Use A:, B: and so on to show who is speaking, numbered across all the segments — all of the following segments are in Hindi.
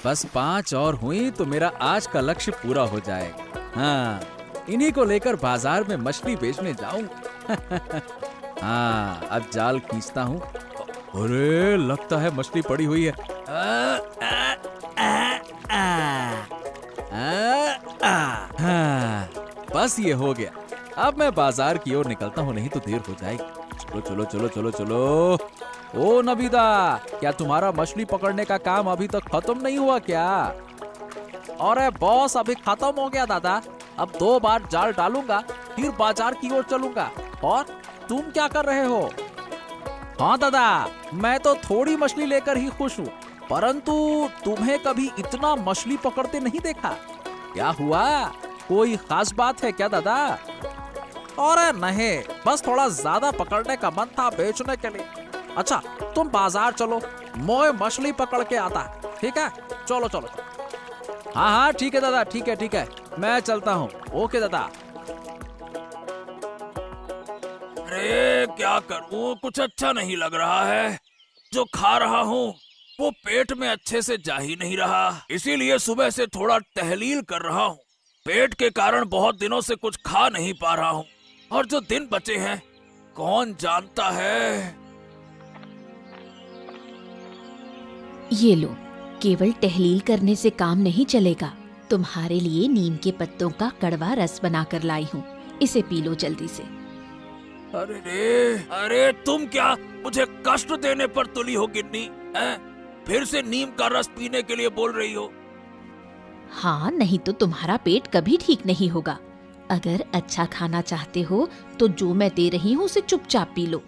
A: बस 5 और हुई तो मेरा आज का लक्ष्य पूरा हो जाएगा। हाँ, इन्हीं को लेकर बाजार में मछली बेचने जाऊंगा। हाँ, अब जाल खींचता हूँ। अरे लगता है मछली पड़ी हुई है। हाँ, बस ये हो गया। अब मैं बाजार की ओर निकलता हूँ, नहीं तो देर हो जाएगी। चलो चलो चलो चलो चलो। ओ नबीदा, क्या तुम्हारा मछली पकड़ने का काम अभी तक खत्म नहीं हुआ क्या? अरे बॉस, अभी खत्म हो गया दादा। अब 2 बार जाल डालूंगा, फिर बाजार की ओर चलूंगा। और तुम क्या कर रहे हो? हाँ दादा, मैं तो थोड़ी मछली लेकर ही खुश हूँ, परंतु तुम्हें कभी इतना मछली पकड़ते नहीं देखा। क्या हुआ? कोई खास बात है क्या दादा? अरे नहीं, बस थोड़ा ज्यादा पकड़ने का मन था बेचने के लिए। अच्छा, तुम बाजार चलो, मैं मछली पकड़ के आता। ठीक है, चलो चलो। हाँ हाँ ठीक है दादा, ठीक है, मैं चलता हूँ। ओके दादा।
B: अरे क्या करूं, कुछ अच्छा नहीं लग रहा है। जो खा रहा हूँ वो पेट में अच्छे से जा ही नहीं रहा, इसीलिए सुबह से थोड़ा टहलील कर रहा हूँ। पेट के कारण बहुत दिनों से कुछ खा नहीं पा रहा हूँ, और जो दिन बचे हैं कौन जानता है।
C: ये लो, केवल टहलील करने से काम नहीं चलेगा। तुम्हारे लिए नीम के पत्तों का कड़वा रस बनाकर लाई हूँ, इसे पी लो जल्दी से।
B: अरे तुम क्या मुझे कष्ट देने पर तुली हो गिन्नी? फिर से नीम का रस पीने के लिए बोल रही हो?
C: हाँ, नहीं तो तुम्हारा पेट कभी ठीक नहीं होगा। अगर अच्छा खाना चाहते हो तो जो मैं दे रही हूँ उसे चुपचाप पी लो।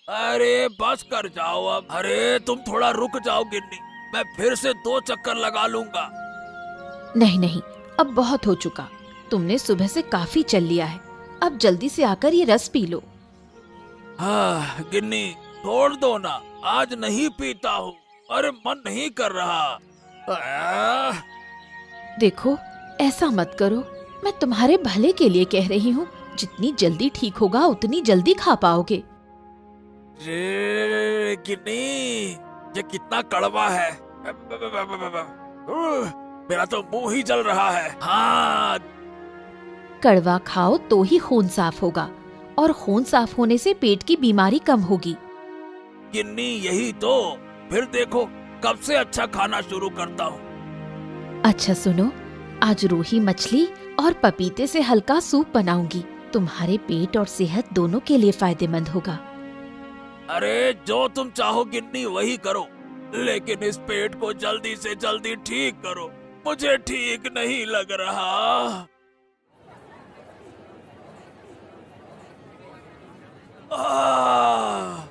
B: अरे बस कर जाओ अब। अरे तुम थोड़ा रुक जाओ गिन्नी, मैं फिर से 2 चक्कर लगा लूंगा।
C: नहीं नहीं, अब बहुत हो चुका। तुमने सुबह से काफी चल लिया है, अब जल्दी से आकर ये रस पी लो।
B: हाँ गिन्नी, छोड़ दो ना, आज नहीं पीता हूँ। अरे मन नहीं कर रहा।
C: देखो, ऐसा मत करो, मैं तुम्हारे भले के लिए कह रही हूँ। जितनी जल्दी ठीक होगा उतनी जल्दी खा पाओगे।
B: गिन्नी, ये कितना कड़वा है। मेरा तो मुंह ही जल रहा है। हाँ,
C: कड़वा खाओ तो ही खून साफ होगा, और खून साफ होने से पेट की बीमारी कम होगी।
B: गिन्नी यही तो, फिर देखो कब से अच्छा खाना शुरू करता हूँ।
C: अच्छा सुनो, आज रोही मछली और पपीते से हल्का सूप बनाऊंगी। तुम्हारे पेट और सेहत दोनों के लिए फायदेमंद होगा।
B: अरे जो तुम चाहो गिन्नी वही करो, लेकिन इस पेट को जल्दी से जल्दी ठीक करो, मुझे ठीक नहीं लग रहा।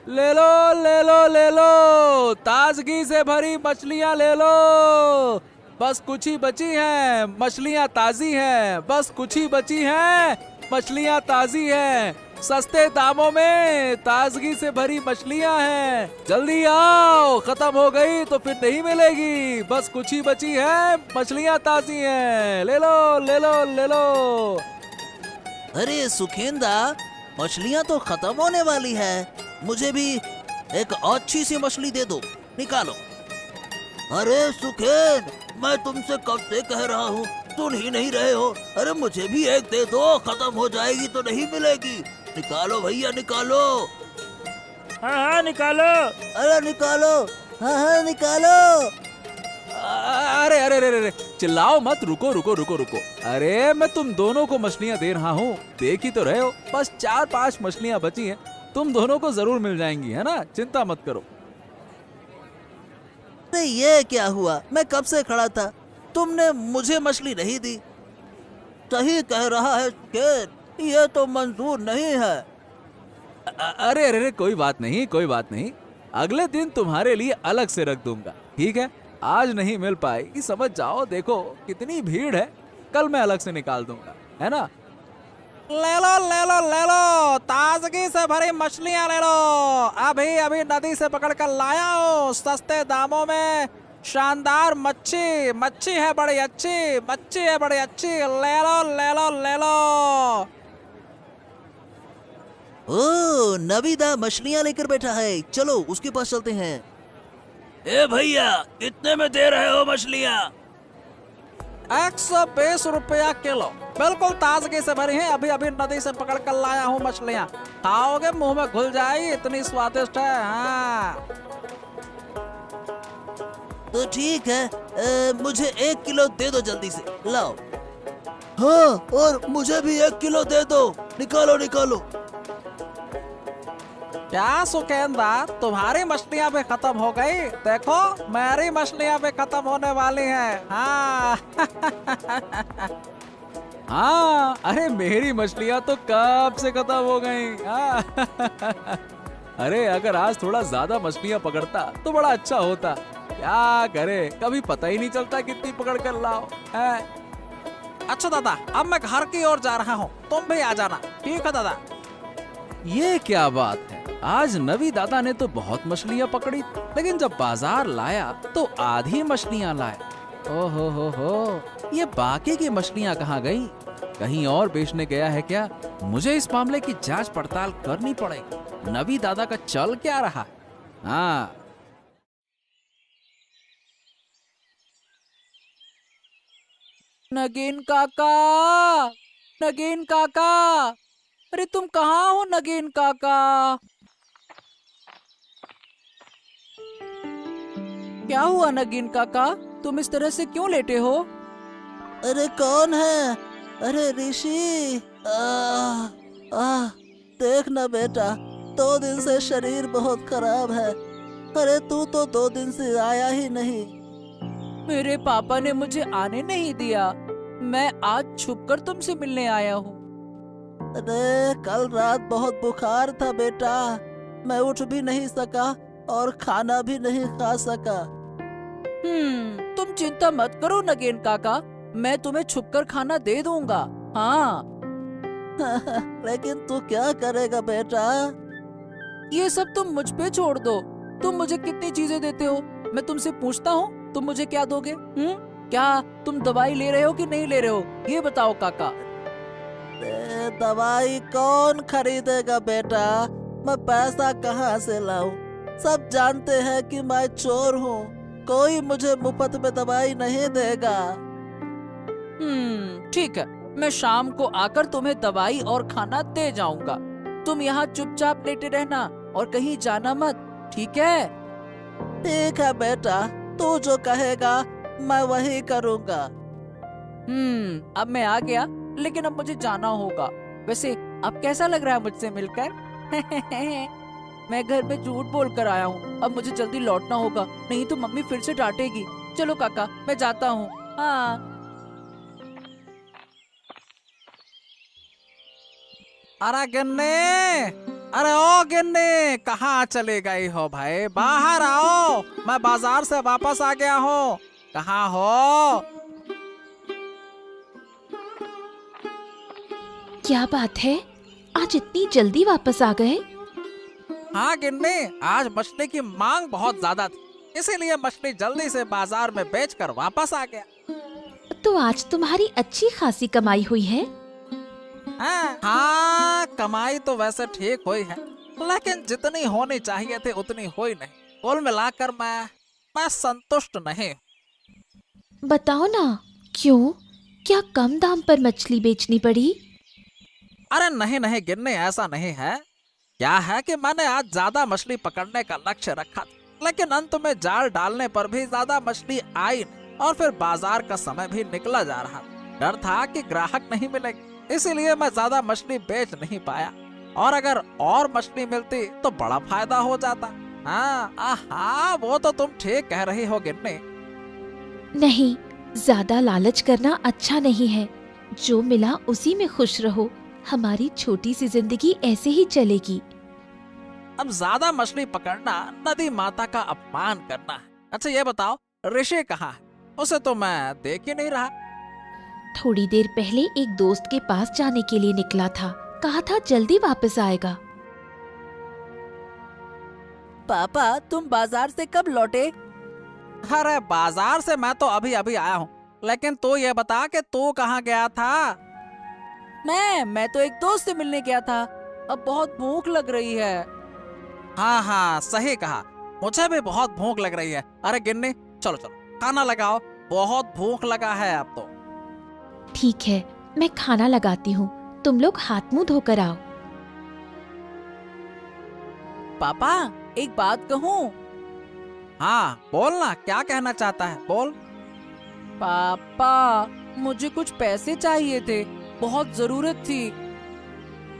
A: ले लो ले लो ले लो, ताजगी से भरी मछलियाँ ले लो। बस कुछ ही बची हैं, मछलियाँ ताजी हैं। बस कुछ ही बची हैं, मछलियाँ ताजी हैं। सस्ते दामों में ताजगी से भरी मछलियाँ हैं। जल्दी आओ, खत्म हो गई तो फिर नहीं मिलेगी। बस कुछ ही बची है, मछलियाँ ताजी हैं। ले लो ले लो ले लो।
D: अरे सुखेंदा, मछलियाँ तो खत्म होने वाली है, मुझे भी एक अच्छी सी मछली दे दो, निकालो। अरे सुखेन, मैं तुमसे कब से कह रहा हूँ, सुन ही नहीं रहे हो। अरे मुझे भी एक दे दो, खत्म हो जाएगी तो नहीं मिलेगी। निकालो भैया निकालो।
E: हाँ हाँ निकालो।
D: अरे निकालो, हाँ हाँ निकालो।
A: अरे अरे अरे अरे, चिल्लाओ मत, रुको रुको रुको रुको। अरे मैं तुम दोनों को मछलियाँ दे रहा हूँ, देख ही तो रहे हो। बस 4-5 मछलियाँ बची हैं, तुम दोनों को जरूर मिल जाएंगी, है ना? चिंता मत करो।
D: अरे ये क्या हुआ, मैं कब से खड़ा था, तुमने मुझे मछली नहीं दी। सही कह रहा है सुखेन, ये तो मंजूर नहीं है।
A: अरे अरे अरे, कोई बात नहीं कोई बात नहीं, अगले दिन तुम्हारे लिए अलग से रख दूंगा, ठीक है? आज नहीं मिल पाएगी, समझ जाओ। देखो कितनी भीड़ है, कल मैं अलग से निकाल दूंगा, है ना? ले लो ले लो ले लो, ताजगी से भरी मछलियाँ ले लो। अभी अभी नदी से पकड़ कर लाया हूँ, सस्ते दामों में। शानदार मच्छी, मच्छी है बड़ी अच्छी, मच्छी है बड़ी अच्छी। ले लो ले लो ले लो।
D: ओ, नबीदा मछलियाँ लेकर बैठा है, चलो उसके पास चलते हैं।
B: ए भैया, कितने में दे रहे हो मछलियाँ?
A: 120 रुपया किलो, बिल्कुल ताजगी से भरी है। अभी अभी नदी से पकड़ कर लाया हूँ मछलियाँ। खाओगे मुंह में घुल जाएगी, इतनी स्वादिष्ट है। हाँ
D: तो ठीक है, मुझे 1 किलो दे दो जल्दी से, लाओ। हाँ, और मुझे भी 1 किलो दे दो, निकालो निकालो।
A: क्या सुकेंदा, तुम्हारी मछलियाँ भी खत्म हो गई? देखो मेरी मछलियाँ भी खत्म होने वाली हैं। हाँ हाँ, अरे मेरी मछलियाँ तो कब से खत्म हो गई। हाँ। अरे अगर आज थोड़ा ज्यादा मछलियाँ पकड़ता तो बड़ा अच्छा होता। क्या करे, कभी पता ही नहीं चलता कितनी पकड़ कर लाओ है। अच्छा दादा, अब मैं घर की ओर जा रहा हूँ, तुम भी आ जाना। ठीक है दादा। ये क्या बात है, आज नवी दादा ने तो बहुत मछलियाँ पकड़ी, लेकिन जब बाजार लाया तो आधी मछलियाँ लाया। ओहो हो, ये बाकी की मछलियाँ कहाँ गई? कहीं और बेचने गया है क्या? मुझे इस मामले की जांच पड़ताल करनी पड़ेगी। नवी दादा का चल क्या रहा? हाँ, नगीन काका, नगीन काका, अरे तुम कहाँ हो नगीन काका? क्या हुआ नगीन काका, तुम इस तरह से क्यों लेटे हो?
D: अरे कौन है? अरे ऋषि, देख ना बेटा, 2 दिन से शरीर बहुत खराब है। अरे तू तो 2 दिन से आया ही नहीं।
A: मेरे पापा ने मुझे आने नहीं दिया, मैं आज छुपकर तुमसे मिलने आया हूँ।
D: अरे कल रात बहुत बुखार था बेटा, मैं उठ भी नहीं सका और खाना भी नहीं खा सका।
A: तुम चिंता मत करो नगेन काका, मैं तुम्हें छुपकर खाना दे दूंगा। हाँ।
D: लेकिन तू क्या करेगा बेटा?
A: ये सब तुम मुझ पे छोड़ दो। तुम मुझे कितनी चीजें देते हो, मैं तुमसे पूछता हूँ, तुम मुझे क्या दोगे? क्या तुम दवाई ले रहे हो कि नहीं ले रहे हो, ये बताओ काका।
D: दवाई कौन खरीदेगा बेटा, मैं पैसा कहाँ से लाऊं? सब जानते हैं कि मैं चोर हूँ, कोई मुझे मुफ्त में दवाई नहीं देगा।
A: ठीक है, मैं शाम को आकर तुम्हें दवाई और खाना दे जाऊंगा। तुम यहाँ चुपचाप लेटे रहना और कहीं जाना मत, ठीक है?
D: ठीक है बेटा, तू जो कहेगा मैं वही करूँगा।
A: अब मैं आ गया, लेकिन अब मुझे जाना होगा। वैसे अब कैसा लग रहा है मुझसे मिलकर? मैं घर में झूठ बोल कर आया हूँ, अब मुझे जल्दी लौटना होगा, नहीं तो मम्मी फिर से डांटेगी। चलो काका, मैं जाता हूँ। हाँ। अरे गिन्नी, अरे ओ गिन्नी, कहाँ चले गई हो भाई? बाहर आओ, मैं बाजार से वापस आ गया हूँ। कहाँ हो?
C: क्या बात है, आज इतनी जल्दी वापस आ गए?
A: हाँ गिन्नी, आज मछली की मांग बहुत ज्यादा थी, इसीलिए मछली जल्दी से बाजार में बेचकर वापस आ गया।
C: तो आज तुम्हारी अच्छी खासी कमाई हुई है।
A: हाँ, कमाई तो वैसे ठीक हुई है, लेकिन जितनी होनी चाहिए थी उतनी हुई नहीं। कुल मिलाकर मैं संतुष्ट नहीं।
C: बताओ ना, क्यों? क्या कम दाम पर मछली बेचनी पड़ी?
A: अरे नहीं नहीं गिन्नी, ऐसा नहीं है। क्या है कि मैंने आज ज्यादा मछली पकड़ने का लक्ष्य रखा था, लेकिन अंत में जाल डालने पर भी ज्यादा मछली आई नहीं, और फिर बाजार का समय भी निकला जा रहा। डर था कि ग्राहक नहीं मिलेंगे, इसीलिए मैं ज्यादा मछली बेच नहीं पाया, और अगर और मछली मिलती तो बड़ा फायदा हो जाता। हाँ, वो तो तुम ठीक कह रही हो गिन्नी।
C: नहीं, ज्यादा लालच करना अच्छा नहीं है। जो मिला उसी में खुश रहो, हमारी छोटी सी जिंदगी ऐसे ही चलेगी।
A: अब ज्यादा मछली पकड़ना नदी माता का अपमान करना है। अच्छा ये बताओ, ऋषि कहाँ है? उसे तो मैं देख ही नहीं रहा।
C: थोड़ी देर पहले एक दोस्त के पास जाने के लिए निकला था, कहा था जल्दी वापस आएगा।
A: पापा, तुम बाजार से कब लौटे? अरे बाजार से मैं तो अभी अभी आया हूँ, लेकिन तू ये बता कि तू कहाँ गया था? मैं तो एक दोस्त से मिलने गया था, अब बहुत भूख लग रही है। हाँ, सही कहा, मुझे भी बहुत भूख लग रही है। अरे गिन्नी, चलो चलो खाना लगाओ, बहुत भूख लगा है अब तो।
C: ठीक है, मैं खाना लगाती हूँ, तुम लोग हाथ मुंह धोकर आओ।
A: पापा, एक बात कहूँ? हाँ बोलना, क्या कहना चाहता है, बोल। पापा, मुझे कुछ पैसे चाहिए थे, बहुत जरूरत थी।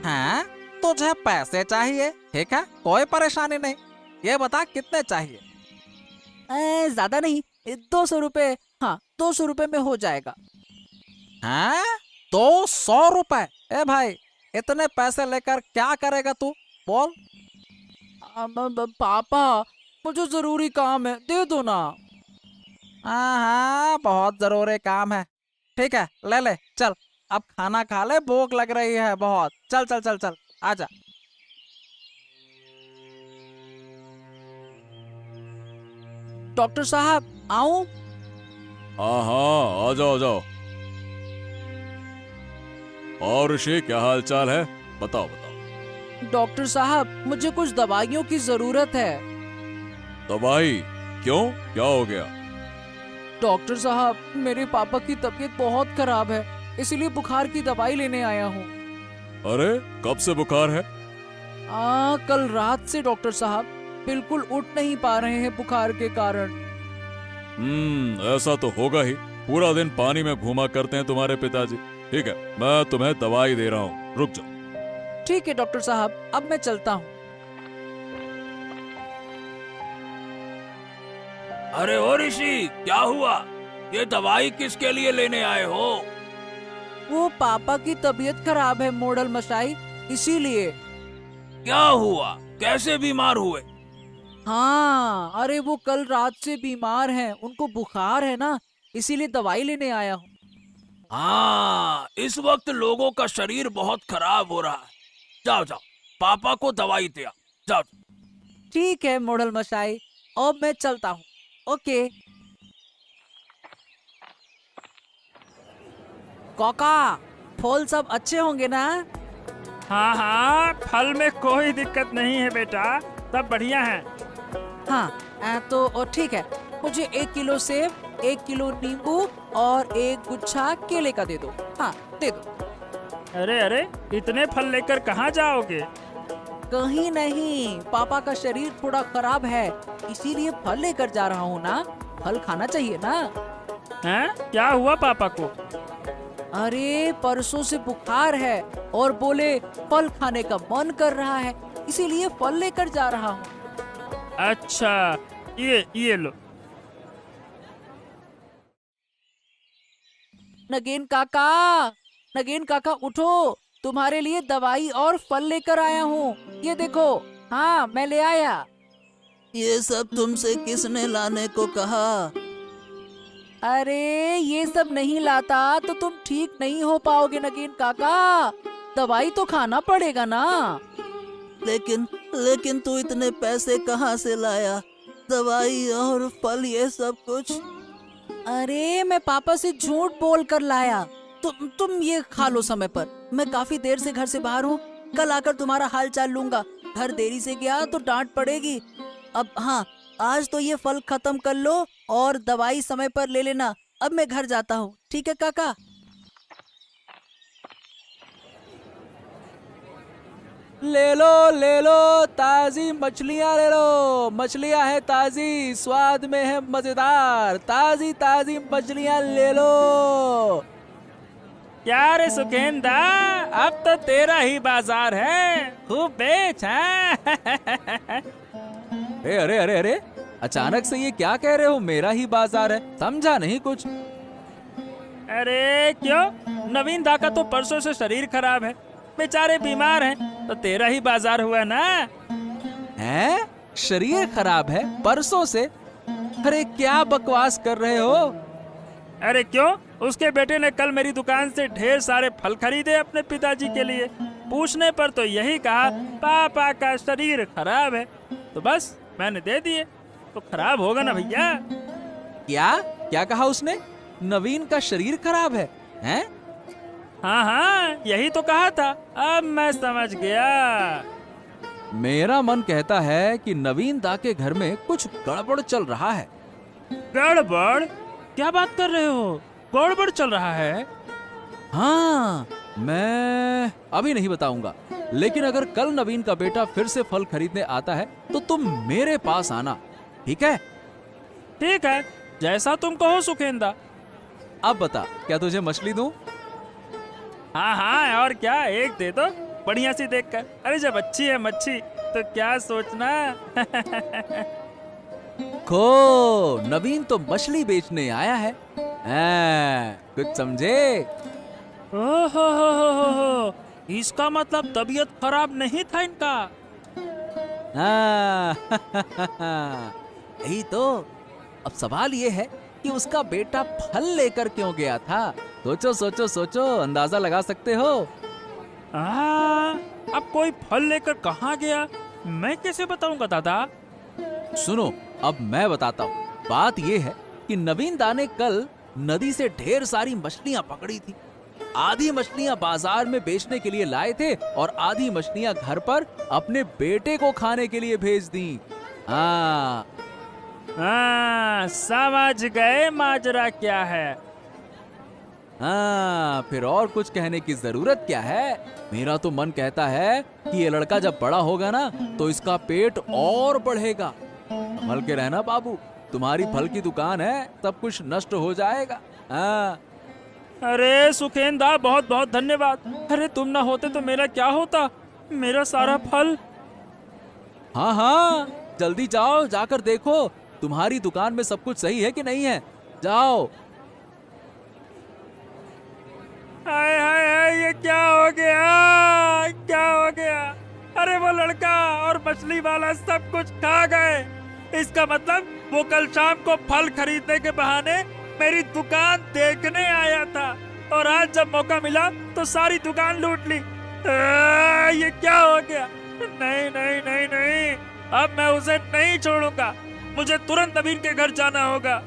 A: हैं? तुझे पैसे चाहिए? ठीक है, कोई परेशानी नहीं। ये बता कितने चाहिए? ज्यादा नहीं, 200 रुपए। हाँ, 200 रुपए में हो जाएगा। हैं? 200 रुपए? ए भाई, इतने पैसे लेकर क्या करेगा तू, बोल। पापा, मुझे जरूरी काम है, दे दो ना। हाँ, बहुत जरूरी काम है। ठीक है, ले ले, चल अब खाना खा ले, भूख लग रही है बहुत। चल चल चल चल, आजा। डॉक्टर साहब, आऊं?
B: हाँ हाँ, आ जाओ आ जाओ। और ऋषि, क्या हाल चाल है? बताओ बताओ।
A: डॉक्टर साहब, मुझे कुछ दवाइयों की जरूरत है।
B: दवाई? क्यों, क्या हो गया?
A: डॉक्टर साहब, मेरे पापा की तबीयत बहुत खराब है, इसीलिए बुखार की दवाई लेने आया हूँ।
B: अरे, कब से बुखार है?
A: कल रात से डॉक्टर साहब, बिल्कुल उठ नहीं पा रहे हैं बुखार के कारण।
B: ऐसा तो होगा ही, पूरा दिन पानी में घूमा करते हैं तुम्हारे पिताजी। ठीक है, मैं तुम्हें दवाई दे रहा हूँ, रुक जाओ।
A: ठीक है डॉक्टर साहब, अब मैं चलता हूँ।
B: अरे ओ ऋषि, क्या हुआ? ये दवाई किसके लिए लेने आए हो?
A: वो पापा की तबीयत खराब है मोडल मशाई, इसीलिए।
B: क्या हुआ, कैसे बीमार हुए?
A: हाँ, अरे वो कल रात से बीमार हैं, उनको बुखार है ना, इसीलिए दवाई लेने आया हूँ।
B: हाँ, इस वक्त लोगों का शरीर बहुत खराब हो रहा है। जाओ जाओ, पापा को दवाई दे आओ, जाओ।
A: ठीक है मोडल मशाई, अब मैं चलता हूँ। ओके। काका, फल सब अच्छे होंगे ना?
E: हाँ हाँ, फल में कोई दिक्कत नहीं है बेटा, सब बढ़िया है।
A: हाँ, तो ठीक है, मुझे 1 किलो सेब, 1 किलो नींबू और 1 गुच्छा केले का दे दो। हाँ, दे दो।
E: अरे अरे, इतने फल लेकर कहाँ जाओगे?
A: कहीं नहीं, पापा का शरीर थोड़ा खराब है, इसीलिए फल लेकर जा रहा हूँ ना। फल खाना चाहिए ना।
E: हैं? क्या हुआ पापा को?
A: अरे परसों से बुखार है और बोले फल खाने का मन कर रहा है, इसीलिए फल लेकर जा रहा हूँ।
E: अच्छा, ये लो।
A: नगेन काका, नगेन काका उठो, तुम्हारे लिए दवाई और फल लेकर आया हूँ, ये देखो। हाँ, मैं ले आया।
D: ये सब तुमसे किसने लाने को कहा?
A: अरे ये सब नहीं लाता तो तुम ठीक नहीं हो पाओगे नगेन काका, दवाई तो खाना पड़ेगा ना।
D: लेकिन तू इतने पैसे कहाँ से लाया? दवाई और फल, ये सब कुछ?
A: अरे मैं पापा से झूठ बोल कर लाया। तुम ये खा लो समय पर, मैं काफी देर से घर से बाहर हूँ, कल आकर तुम्हारा हाल चाल लूंगा। घर देरी से गया तो डांट पड़ेगी। अब हाँ, आज तो ये फल खत्म कर लो और दवाई समय पर ले लेना। अब मैं घर जाता हूँ, ठीक है काका? ले लो ताजी मछलियाँ ले लो, मछलियाँ है ताजी, स्वाद में है मजेदार, ताजी ताजी मछलियाँ ले लो।
E: क्या रे सुखेंदा, अब तो तेरा ही बाजार है, खूब बेच।
A: अरे अरे अरे अरे, अचानक से ये क्या कह रहे हो, मेरा ही बाजार है? समझा नहीं कुछ।
E: अरे क्यों, नवीन दा का तो परसों से शरीर खराब है, बेचारे बीमार हैं, तो तेरा ही बाजार हुआ ना।
A: हैं? शरीर खराब है परसों से? अरे क्या बकवास कर रहे हो?
E: अरे क्यों, उसके बेटे ने कल मेरी दुकान से ढेर सारे फल खरीदे अपने पिताजी के लिए। पूछने पर तो यही कहा पापा का शरीर खराब है, तो बस मैंने दे दिए। तो खराब होगा ना भैया।
A: क्या क्या कहा उसने? नवीन का शरीर खराब है? हैं?
E: हाँ हाँ, यही तो कहा था, अब मैं समझ गया।
A: मेरा मन कहता है कि नवीन दा के घर में कुछ गड़बड़ चल रहा है।
E: गड़बड़? क्या बात कर रहे हो? गड़बड़ चल रहा है?
A: हाँ, मैं अभी नहीं बताऊंगा, लेकिन अगर कल नवीन का बेटा फिर से फल खरीदने आता है तो तुम मेरे पास आना, ठीक है?
E: ठीक है, जैसा तुम कहो सुखेंदा।
A: अब बता, क्या तुझे मछली दूं?
E: हाँ हाँ, और क्या, एक दे दो बढ़िया सी देखकर। अरे जब अच्छी है मच्छी तो क्या सोचना।
A: खो, नवीन तो मछली बेचने आया है। कुछ समझे?
E: ओहो, इसका मतलब तबीयत खराब नहीं था इनका।
A: हाँ, यही तो। अब सवाल ये है कि उसका बेटा फल लेकर क्यों गया था? सोचो सोचो सोचो, अंदाजा लगा सकते हो?
E: अब कोई फल लेकर कहाँ गया, मैं कैसे बताऊंगा दादा?
A: सुनो, अब मैं बताता हूँ। बात ये है कि नवीन दा ने कल नदी से ढेर सारी मछलियाँ पकड़ी थी। आधी मछलियाँ बाजार में बेचने के लिए लाए थे और आधी मछलियाँ घर पर अपने बेटे को खाने के लिए भेज दी। हाँ,
E: समझ गए माजरा क्या है।
A: हाँ, फिर और कुछ कहने की जरूरत क्या है? मेरा तो मन कहता है कि ये लड़का जब बड़ा होगा ना तो इसका पेट और बढ़ेगा। संभल के रहना बाबू, तुम्हारी फल की दुकान है, सब कुछ नष्ट हो जाएगा। हाँ।
E: अरे सुखेंदा, बहुत बहुत धन्यवाद। अरे तुम ना होते तो मेरा क्या होता, मेरा सारा फल।
A: हाँ हाँ, जल्दी जाओ, जाकर देखो तुम्हारी दुकान में सब कुछ सही है कि नहीं है। जाओ।
E: हाय हाय हाय, ये क्या हो गया, क्या हो गया? अरे वो लड़का और मछली वाला सब कुछ खा गए। इसका मतलब वो कल शाम को फल खरीदने के बहाने मेरी दुकान देखने आया था और आज जब मौका मिला तो सारी दुकान लूट ली। ये क्या हो गया? नहीं नहीं नहीं नहीं, अब मैं उसे नहीं छोड़ूंगा। मुझे तुरंत नवीन के घर जाना होगा।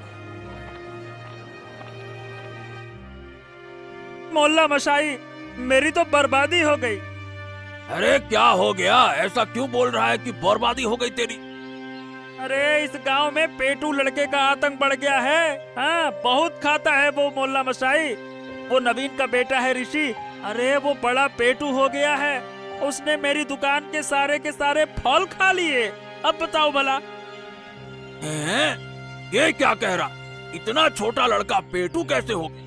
E: मोहल्ला मशाई, मेरी तो बर्बादी हो गई।
B: अरे क्या हो गया? ऐसा क्यों बोल रहा है कि बर्बादी हो गई तेरी?
E: अरे इस गांव में पेटू लड़के का आतंक बढ़ गया है। हाँ, बहुत खाता है वो मोहल्ला मशाई। वो नवीन का बेटा है ऋषि। अरे वो बड़ा पेटू हो गया है। उसने मेरी दुकान के सारे फल खा लिए। अब बताओ भला।
B: ये क्या कह रहा? इतना छोटा लड़का पेटू कैसे हो गया?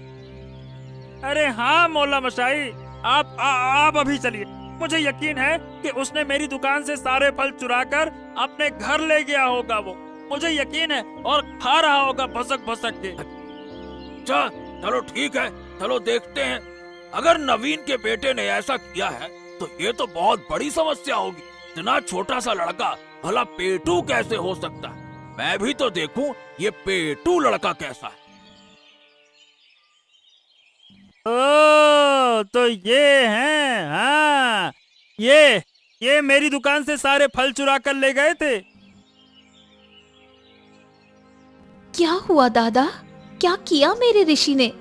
E: अरे हाँ मोहल्ला मशाई, आप अभी चलिए। मुझे यकीन है कि उसने मेरी दुकान से सारे फल चुराकर अपने घर ले गया होगा। वो मुझे यकीन है, और खा रहा होगा भसक भसक के।
B: चलो ठीक है, चलो देखते हैं। अगर नवीन के बेटे ने ऐसा किया है तो ये तो बहुत बड़ी समस्या होगी। इतना छोटा सा लड़का भला पेटू कैसे हो सकता है? मैं भी तो देखूं ये पेटू लड़का कैसा है।
E: ओ, तो ये हैं। हाँ, ये मेरी दुकान से सारे फल चुरा कर ले गए थे।
C: क्या हुआ दादा? क्या किया मेरे ऋषि ने?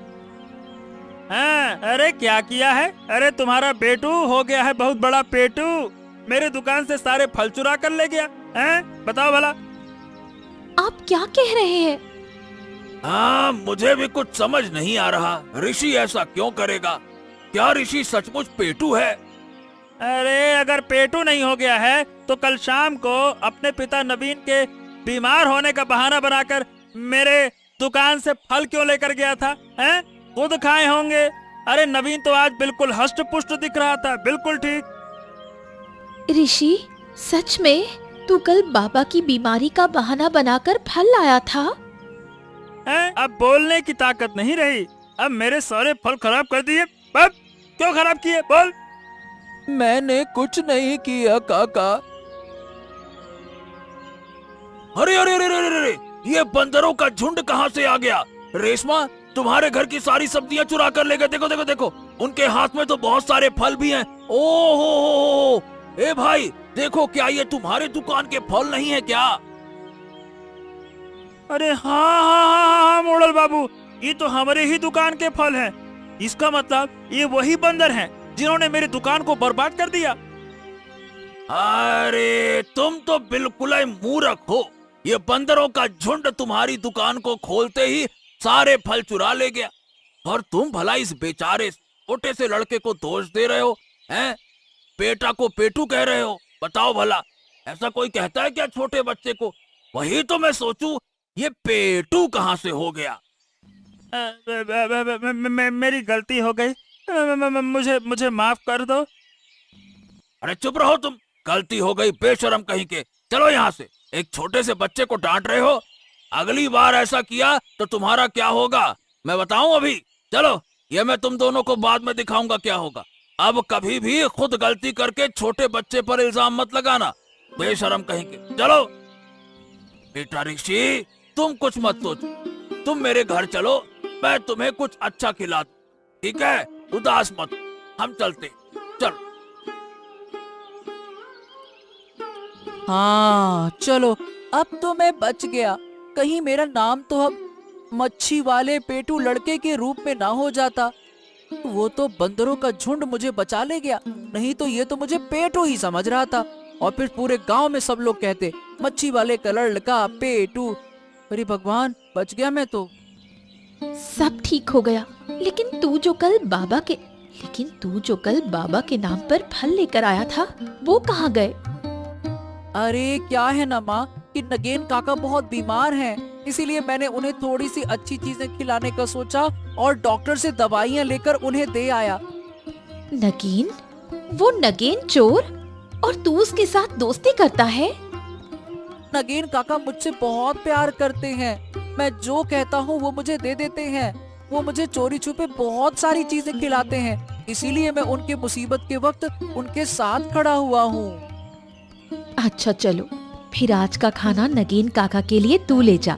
E: हाँ, अरे क्या किया है? अरे तुम्हारा बेटू हो गया है बहुत बड़ा पेटू। मेरे दुकान से सारे फल चुरा कर ले गया है। बताओ भला।
C: आप क्या कह रहे हैं?
B: हाँ, मुझे भी कुछ समझ नहीं आ रहा। ऋषि ऐसा क्यों करेगा? क्या ऋषि सचमुच पेटू है?
E: अरे अगर पेटू नहीं हो गया है तो कल शाम को अपने पिता नवीन के बीमार होने का बहाना बनाकर मेरे दुकान से फल क्यों लेकर गया था? हैं? खुद खाए होंगे। अरे नवीन तो आज बिल्कुल हष्ट पुष्ट दिख रहा था, बिल्कुल ठीक।
C: ऋषि, सच में तू कल बाबा की बीमारी का बहाना बनाकर फल लाया था?
E: हैं? अब बोलने की ताकत नहीं रही। अब मेरे सारे फल खराब कर दिए। अब क्यों खराब किए? बोल।
A: मैंने कुछ नहीं किया काका।
B: अरे अरे अरे अरे अरे, ये बंदरों का झुंड कहाँ से आ गया? रेशमा, तुम्हारे घर की सारी सब्जियां चुरा कर ले गए। देखो देखो देखो, उनके हाथ में तो बहुत सारे फल भी हैं। ओहो, ए भाई देखो, क्या ये तुम्हारे दुकान के फल नहीं है क्या?
E: अरे हाँ, मोड़ल बाबू, ये तो हमारे ही दुकान के फल हैं। इसका मतलब ये वही बंदर हैं जिन्होंने मेरी दुकान को बर्बाद कर दिया।
B: अरे तुम तो बिल्कुल ही मूर्ख हो। ये बंदरों का झुंड तुम्हारी दुकान को खोलते ही सारे फल चुरा ले गया, और तुम भला इस बेचारे छोटे से लड़के को दोष दे रहे हो, हैं? बेटा को पेटू कह रहे हो। बताओ भला, ऐसा कोई कहता है क्या छोटे बच्चे को? वही तो मैं सोचूं, ये पेटू कहाँ से हो गया।
E: मेरी गलती हो गई, मुझे माफ कर दो।
B: अरे चुप रहो तुम, गलती हो गई बेशरम कहीं के। चलो यहाँ से, एक छोटे से बच्चे को डांट रहे हो। अगली बार ऐसा किया तो तुम्हारा क्या होगा मैं बताऊं अभी। चलो, ये मैं तुम दोनों को बाद में दिखाऊंगा क्या होगा। अब कभी भी खुद गलती करके छोटे बच्चे पर इल्जाम मत लगाना, बेशरम कहीं के। चलो बेटा ऋषि, तुम कुछ मत सोचो, तुम मेरे घर चलो, मैं तुम्हें कुछ अच्छा खिला दूं, ठीक है? उदास मत, हम चलते। चलो।
A: हाँ चलो, अब तो मैं बच गया। कहीं मेरा नाम तो अब मच्छी वाले पेटू लड़के के रूप में ना हो जाता। वो तो बंदरों का झुंड मुझे बचा ले गया, नहीं तो ये तो मुझे पेटू ही समझ रहा था। और फिर पूरे गांव में सब लोग कहते मच्छी वाले का लड़का पेटू। अरे भगवान, बच गया मैं तो।
C: सब ठीक हो गया, लेकिन तू जो कल बाबा के नाम पर फल लेकर आया था, वो कहाँ गए?
A: अरे क्या है ना माँ कि नगेन काका बहुत बीमार हैं, इसीलिए मैंने उन्हें थोड़ी सी अच्छी चीजें खिलाने का सोचा और डॉक्टर से दवाइयाँ लेकर उन्हें दे आया।
C: नगेन? वो नगेन चोर? और तू उसके साथ दोस्ती करता है?
A: नगेन काका मुझसे बहुत प्यार करते हैं। मैं जो कहता हूँ वो मुझे दे देते हैं। वो मुझे चोरी छुपे बहुत सारी चीजें खिलाते हैं, इसीलिए मैं उनके मुसीबत के वक्त उनके साथ खड़ा हुआ हूँ।
C: अच्छा चलो, फिर आज का खाना नगेन काका के लिए तू ले जा।